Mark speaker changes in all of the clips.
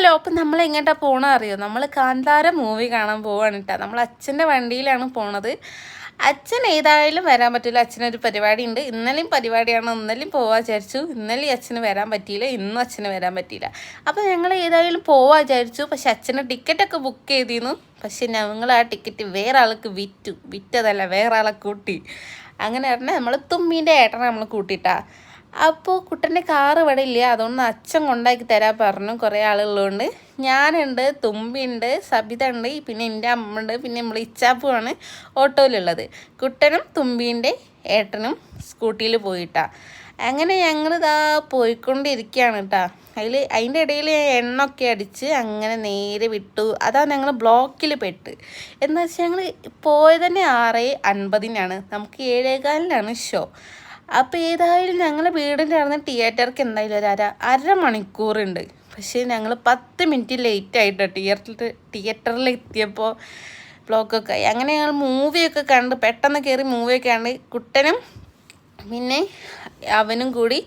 Speaker 1: Hello, അപ്പം നമ്മൾ എങ്ങോട്ടാണ് പോകണം അറിയോ? നമ്മൾ കാന്താര മൂവി കാണാൻ പോവാണ് കേട്ടോ. നമ്മൾ അച്ഛൻ്റെ വണ്ടിയിലാണ് പോണത്. അച്ഛൻ ഏതായാലും വരാൻ പറ്റില്ല, അച്ഛനൊരു പരിപാടി ഉണ്ട്. ഇന്നലെയും പരിപാടിയാണ്, ഇന്നലെയും പോവാൻ വിചാരിച്ചു. ഇന്നലെയും അച്ഛന് വരാൻ പറ്റിയില്ല, ഇന്നും അച്ഛന് വരാൻ പറ്റിയില്ല. അപ്പോൾ ഞങ്ങൾ ഏതായാലും പോവാൻ വിചാരിച്ചു. പക്ഷെ അച്ഛന് ടിക്കറ്റൊക്കെ ബുക്ക് ചെയ്തിരുന്നു. പക്ഷെ ഞങ്ങൾ ആ ടിക്കറ്റ് വേറെ ആൾക്ക് വിറ്റതല്ല, വേറെ ആളെ കൂട്ടി. അങ്ങനെ പറഞ്ഞാൽ നമ്മൾ തുമ്മീൻ്റെ ഏട്ടനെ നമ്മൾ കൂട്ടിയിട്ടാ. അപ്പോൾ കുട്ടൻ്റെ കാറ് ഇവിടെ ഇല്ല, അതുകൊണ്ട് അച്ഛൻ കൊണ്ടാക്കി തരാൻ പറഞ്ഞു. കുറേ ആളുകളുണ്ട്, ഞാനുണ്ട്, തുമ്പിയുണ്ട്, സബിത ഉണ്ട്, പിന്നെ എൻ്റെ അമ്മ ഉണ്ട്, പിന്നെ നമ്മൾ ഇച്ചാപ്പുമാണ് ഓട്ടോയിലുള്ളത്. കുട്ടനും തുമ്പീൻ്റെ ഏട്ടനും സ്കൂട്ടിയിൽ പോയിട്ടാ. അങ്ങനെ ഞങ്ങളിതാ പോയിക്കൊണ്ടിരിക്കുകയാണ് കേട്ടോ. അതിൻ്റെ ഇടയിൽ എണ്ണൊക്കെ അടിച്ച് അങ്ങനെ നേരെ വിട്ടു. അതാ ഞങ്ങൾ ബ്ലോക്കിൽ പെട്ട്. എന്താ വെച്ചാൽ ഞങ്ങൾ പോയത് തന്നെ 6:50 നമുക്ക് 7:15 ഷോ. അപ്പോൾ ഏതായാലും ഞങ്ങൾ വീടിൻ്റെ അവിടുന്ന് തിയേറ്റർക്ക് എന്തായാലും ഒരു അരമണിക്കൂറുണ്ട്. പക്ഷേ ഞങ്ങൾ 10 മിനിറ്റ് ലേറ്റായിട്ടോ തിയേറ്ററിൽ എത്തിയപ്പോൾ ബ്ലോക്കൊക്കെ ആയി. അങ്ങനെ ഞങ്ങൾ മൂവിയൊക്കെ കണ്ട് പെട്ടെന്ന് കയറി മൂവിയൊക്കെ കണ്ട് കുട്ടനും പിന്നെ അവനും കൂടി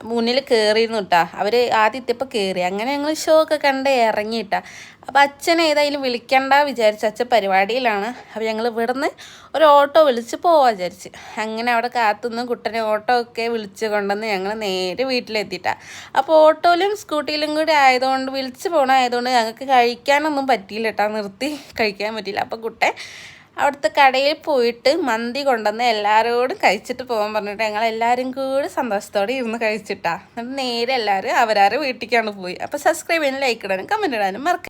Speaker 1: മുന്നിൽ കയറിയിരുന്നു കേട്ടോ. അവർ ആദ്യം എത്തിയപ്പോൾ കയറി. അങ്ങനെ ഞങ്ങൾ ഷോ ഒക്കെ കണ്ട് ഇറങ്ങിയിട്ടാ. അപ്പോൾ അച്ഛനെ ഏതായാലും വിളിക്കണ്ട വിചാരിച്ചു, അച്ഛൻ പരിപാടിയിലാണ്. അപ്പോൾ ഞങ്ങൾ ഇവിടുന്ന് ഒരു ഓട്ടോ വിളിച്ച് പോവാൻ വിചാരിച്ച്. അങ്ങനെ അവിടെ കാത്തുനിന്ന് കുട്ടനെ ഓട്ടോ ഒക്കെ വിളിച്ച് കൊണ്ടുവന്ന് ഞങ്ങൾ നേരെ വീട്ടിലെത്തിയിട്ടാണ്. അപ്പോൾ ഓട്ടോയിലും സ്കൂട്ടിയിലും കൂടി ആയതുകൊണ്ട് വിളിച്ച് പോകണമായതുകൊണ്ട് ഞങ്ങൾക്ക് കഴിക്കാനൊന്നും പറ്റിയില്ല കേട്ടോ, നിർത്തി കഴിക്കാൻ പറ്റിയില്ല. അപ്പോൾ കുട്ടൻ അവിടുത്തെ കടയിൽ പോയിട്ട് മന്തി കൊണ്ടുവന്ന് എല്ലാവരോടും കഴിച്ചിട്ട് പോകാൻ പറഞ്ഞിട്ട് ഞങ്ങളെല്ലാവരും കൂടി സന്തോഷത്തോടെ ഇരുന്ന് കഴിച്ചിട്ടാ. എന്നിട്ട് നേരെ എല്ലാവരും അവരാരെ വീട്ടിലേക്കാണ് പോയി. അപ്പോൾ സബ്സ്ക്രൈബ് ചെയ്യാനും ലൈക്ക് ഇടാനും കമൻറ്റ് ഇടാനും മറക്കാം.